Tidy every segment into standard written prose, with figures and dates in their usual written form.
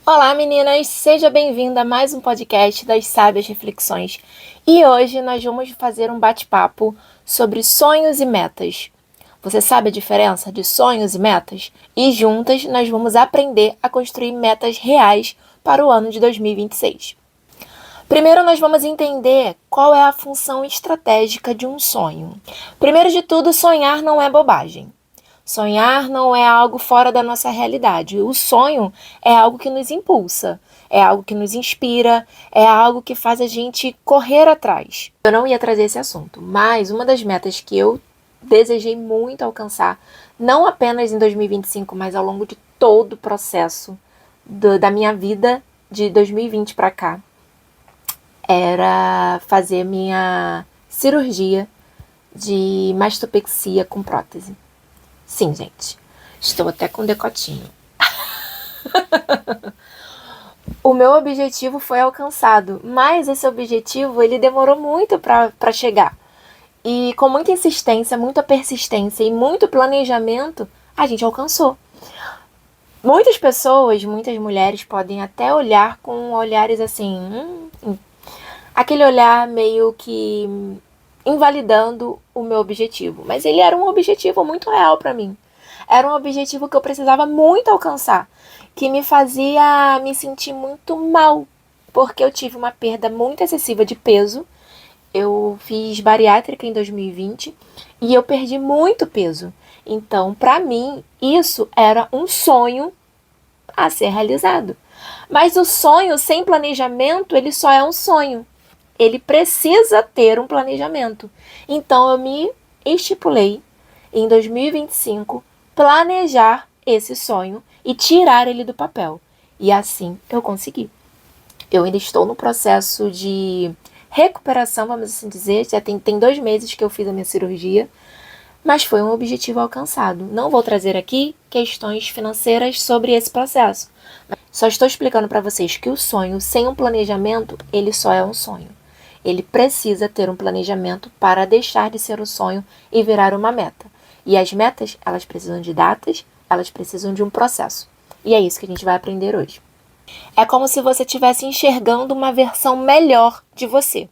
Olá, meninas! Seja bem-vinda a mais um podcast das Sábias Reflexões. E hoje nós vamos fazer um bate-papo sobre sonhos e metas. Você sabe a diferença de sonhos e metas? E juntas nós vamos aprender a construir metas reais para o ano de 2026. Primeiro nós vamos entender qual é a função estratégica de um sonho. Primeiro de tudo, sonhar não é bobagem. Sonhar não é algo fora da nossa realidade. O sonho é algo que nos impulsa, é algo que nos inspira, é algo que faz a gente correr atrás. Eu não ia trazer esse assunto, mas uma das metas que eu desejei muito alcançar, não apenas em 2025, mas ao longo de todo o processo da minha vida de 2020 para cá, era fazer minha cirurgia de mastopexia com prótese. Sim, gente. Estou até com decotinho. O meu objetivo foi alcançado, mas esse objetivo ele demorou muito para chegar. E com muita insistência, muita persistência e muito planejamento, a gente alcançou. Muitas pessoas, muitas mulheres podem até olhar com olhares assim, aquele olhar meio que invalidando o meu objetivo. Mas ele era um objetivo muito real para mim. Era um objetivo que eu precisava muito alcançar, que me fazia me sentir muito mal, porque eu tive uma perda muito excessiva de peso. Eu fiz bariátrica em 2020 e eu perdi muito peso. Então, para mim, isso era um sonho a ser realizado. Mas o sonho sem planejamento, ele só é um sonho. Ele precisa ter um planejamento. Então, eu me estipulei em 2025 planejar esse sonho e tirar ele do papel. E assim eu consegui. Eu ainda estou no processo de recuperação, vamos assim dizer. Já tem 2 meses que eu fiz a minha cirurgia, mas foi um objetivo alcançado. Não vou trazer aqui questões financeiras sobre esse processo. Só estou explicando para vocês que o sonho sem um planejamento, ele só é um sonho. Ele precisa ter um planejamento para deixar de ser um sonho e virar uma meta. E as metas, elas precisam de datas, elas precisam de um processo. E é isso que a gente vai aprender hoje. É como se você estivesse enxergando uma versão melhor de você.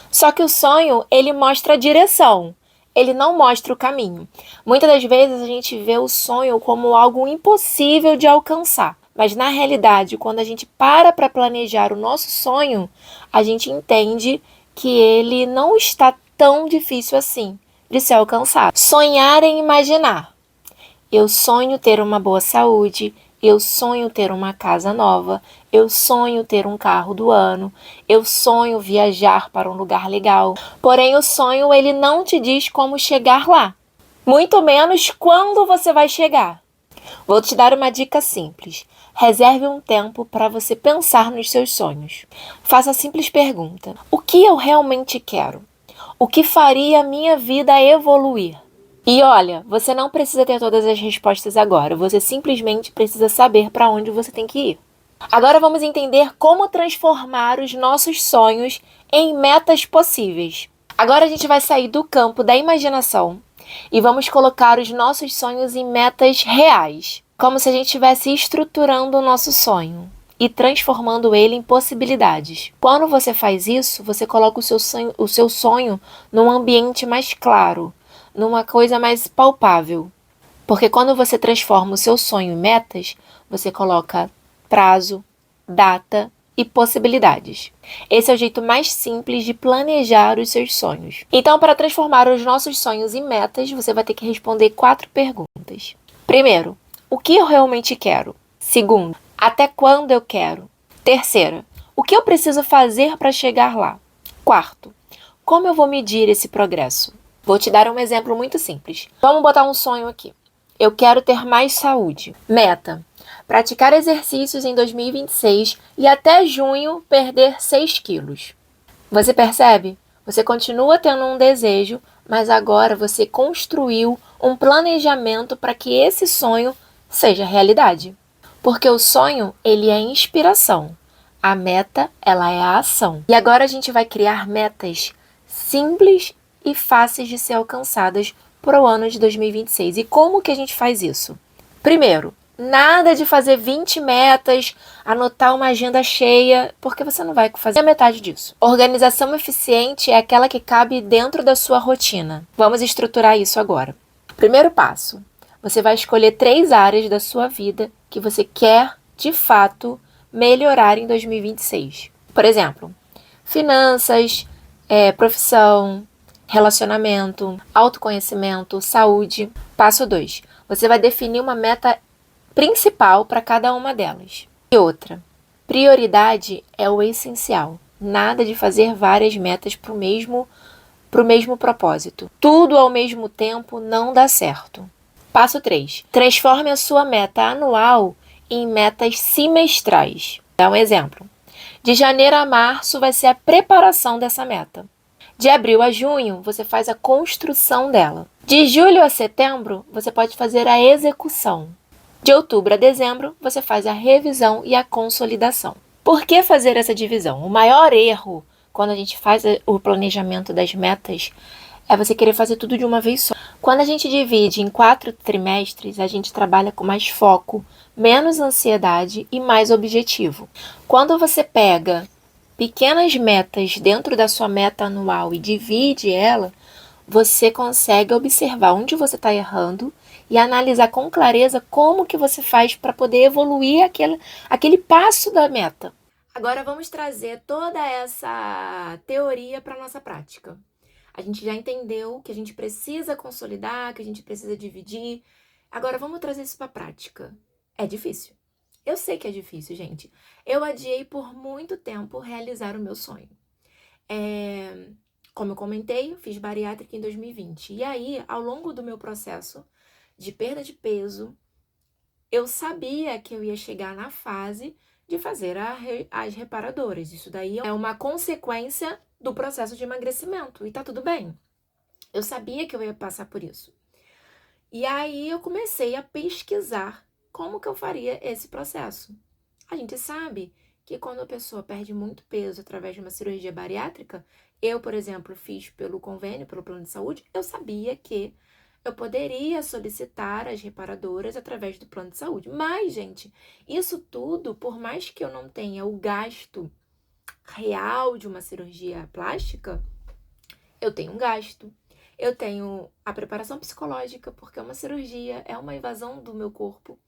Só que o sonho, ele mostra a direção. Ele não mostra o caminho. Muitas das vezes a gente vê o sonho como algo impossível de alcançar. Mas na realidade, quando a gente para planejar o nosso sonho, a gente entende que ele não está tão difícil assim de ser alcançado. Sonhar em imaginar. Eu sonho ter uma boa saúde, eu sonho ter uma casa nova, eu sonho ter um carro do ano, eu sonho viajar para um lugar legal. Porém, o sonho ele não te diz como chegar lá, muito menos quando você vai chegar. Vou te dar uma dica simples. Reserve um tempo para você pensar nos seus sonhos. Faça a simples pergunta: o que eu realmente quero? O que faria a minha vida evoluir? E olha, você não precisa ter todas as respostas agora, você simplesmente precisa saber para onde você tem que ir. Agora vamos entender como transformar os nossos sonhos em metas possíveis. Agora a gente vai sair do campo da imaginação e vamos colocar os nossos sonhos em metas reais, como se a gente estivesse estruturando o nosso sonho e transformando ele em possibilidades. Quando você faz isso, você coloca o seu sonho num ambiente mais claro, numa coisa mais palpável. Porque quando você transforma o seu sonho em metas, você coloca prazo, data e possibilidades. Esse é o jeito mais simples de planejar os seus sonhos. Então, para transformar os nossos sonhos em metas, você vai ter que responder 4 perguntas. Primeiro, o que eu realmente quero? Segundo, até quando eu quero? Terceira, o que eu preciso fazer para chegar lá? Quarto, como eu vou medir esse progresso? Vou te dar um exemplo muito simples. Vamos botar um sonho aqui. Eu quero ter mais saúde. Meta: praticar exercícios em 2026 e até junho perder 6 quilos. Você percebe? Você continua tendo um desejo, mas agora você construiu um planejamento para que esse sonho seja realidade. Porque o sonho, ele é inspiração. A meta, ela é a ação. E agora a gente vai criar metas simples e fáceis de ser alcançadas para o ano de 2026. E como que a gente faz isso? Primeiro, Nada de fazer 20 metas, anotar uma agenda cheia, porque você não vai fazer a metade disso. Organização eficiente é aquela que cabe dentro da sua rotina. Vamos estruturar isso agora. Primeiro passo, você vai escolher 3 áreas da sua vida que você quer, de fato, melhorar em 2026. Por exemplo, finanças, profissão, relacionamento, autoconhecimento, saúde. Passo 2, você vai definir uma meta principal para cada uma delas. E outra, prioridade é o essencial. Nada de fazer várias metas para o mesmo propósito. Tudo ao mesmo tempo não dá certo. Passo 3. Transforme a sua meta anual em metas semestrais. Dá um exemplo. De janeiro a março vai ser a preparação dessa meta. De abril a junho, você faz a construção dela. De julho a setembro, você pode fazer a execução. De outubro a dezembro, você faz a revisão e a consolidação. Por que fazer essa divisão? O maior erro quando a gente faz o planejamento das metas é você querer fazer tudo de uma vez só. Quando a gente divide em 4 trimestres, a gente trabalha com mais foco, menos ansiedade e mais objetivo. Quando você pega pequenas metas dentro da sua meta anual e divide ela, você consegue observar onde você está errando e analisar com clareza como que você faz para poder evoluir aquele passo da meta. Agora vamos trazer toda essa teoria para a nossa prática. A gente já entendeu que a gente precisa consolidar, que a gente precisa dividir. Agora vamos trazer isso para a prática. É difícil. Eu sei que é difícil, gente. Eu adiei por muito tempo realizar o meu sonho. Como eu comentei, eu fiz bariátrica em 2020. E aí, ao longo do meu processo de perda de peso, eu sabia que eu ia chegar na fase de fazer as reparadoras. Isso daí é uma consequência do processo de emagrecimento. E tá tudo bem. Eu sabia que eu ia passar por isso. E aí eu comecei a pesquisar como que eu faria esse processo. A gente sabe que quando a pessoa perde muito peso através de uma cirurgia bariátrica, eu, por exemplo, fiz pelo convênio, pelo plano de saúde, eu sabia que eu poderia solicitar as reparadoras através do plano de saúde. Mas, gente, isso tudo, por mais que eu não tenha o gasto real de uma cirurgia plástica, eu tenho um gasto. Eu tenho a preparação psicológica, porque uma cirurgia é uma invasão do meu corpo.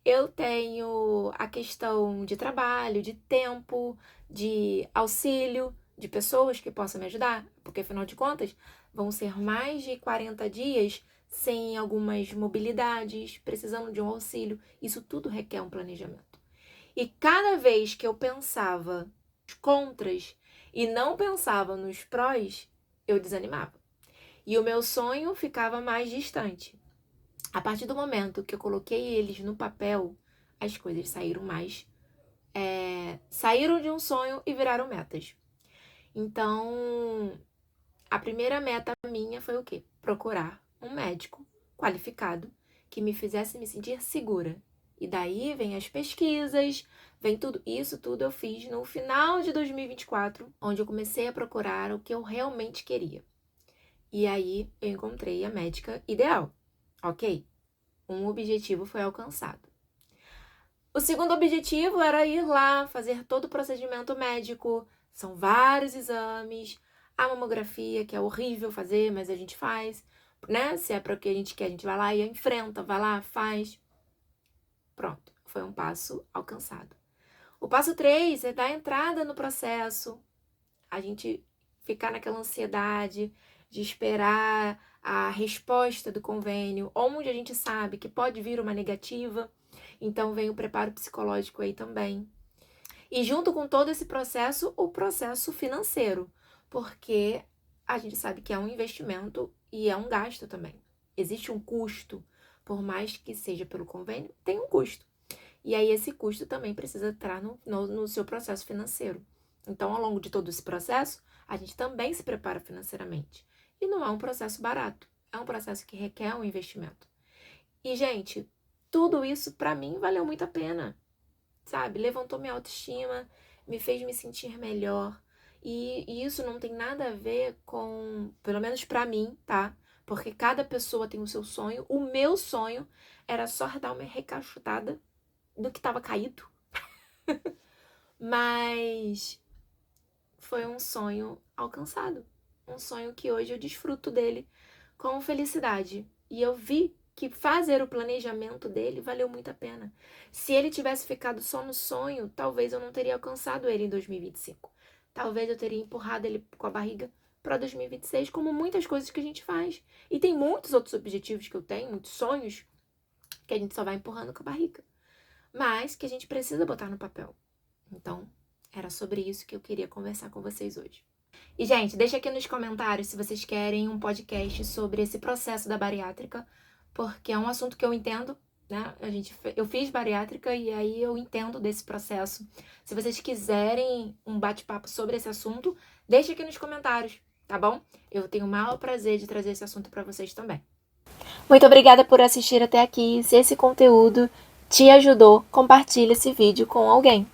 Eu tenho a questão de trabalho, de tempo, de auxílio, de pessoas que possam me ajudar, porque afinal de contas vão ser mais de 40 dias sem algumas mobilidades, precisando de um auxílio. Isso tudo requer um planejamento. E cada vez que eu pensava nos contras e não pensava nos prós, eu desanimava. E o meu sonho ficava mais distante. A partir do momento que eu coloquei eles no papel, as coisas saíram mais. Saíram de um sonho e viraram metas. Então, a primeira meta minha foi o quê? Procurar um médico qualificado que me fizesse me sentir segura. E daí vem as pesquisas, vem tudo. Isso tudo eu fiz no final de 2024, onde eu comecei a procurar o que eu realmente queria. E aí eu encontrei a médica ideal. Ok? Um objetivo foi alcançado. O segundo objetivo era ir lá, fazer todo o procedimento médico. São vários exames. A mamografia, que é horrível fazer, mas a gente faz, né? Se é para o que a gente quer, a gente vai lá e enfrenta, vai lá, faz. Pronto, foi um passo alcançado. O passo 3 é dar entrada no processo. A gente ficar naquela ansiedade de esperar a resposta do convênio, onde a gente sabe que pode vir uma negativa. Então vem o preparo psicológico aí também. E junto com todo esse processo, o processo financeiro, porque a gente sabe que é um investimento e é um gasto também. Existe um custo, por mais que seja pelo convênio, tem um custo. E aí esse custo também precisa entrar no seu processo financeiro. Então, ao longo de todo esse processo, a gente também se prepara financeiramente. E não é um processo barato, é um processo que requer um investimento. E, gente, tudo isso para mim valeu muito a pena, sabe? Levantou minha autoestima, me fez me sentir melhor. E isso não tem nada a ver com, pelo menos para mim, tá? Porque cada pessoa tem o seu sonho. O meu sonho era só dar uma recachutada do que estava caído. Mas foi um sonho alcançado. Um sonho que hoje eu desfruto dele com felicidade. E eu vi que fazer o planejamento dele valeu muito a pena. Se ele tivesse ficado só no sonho, talvez eu não teria alcançado ele em 2025. Talvez eu teria empurrado ele com a barriga para 2026, como muitas coisas que a gente faz. E tem muitos outros objetivos que eu tenho, muitos sonhos, que a gente só vai empurrando com a barriga. Mas que a gente precisa botar no papel. Então, era sobre isso que eu queria conversar com vocês hoje. E, gente, deixa aqui nos comentários se vocês querem um podcast sobre esse processo da bariátrica, porque é um assunto que eu entendo, né? Eu fiz bariátrica e aí eu entendo desse processo. Se vocês quiserem um bate-papo sobre esse assunto, deixa aqui nos comentários, tá bom? Eu tenho o maior prazer de trazer esse assunto para vocês também. Muito obrigada por assistir até aqui. Se esse conteúdo te ajudou, compartilhe esse vídeo com alguém.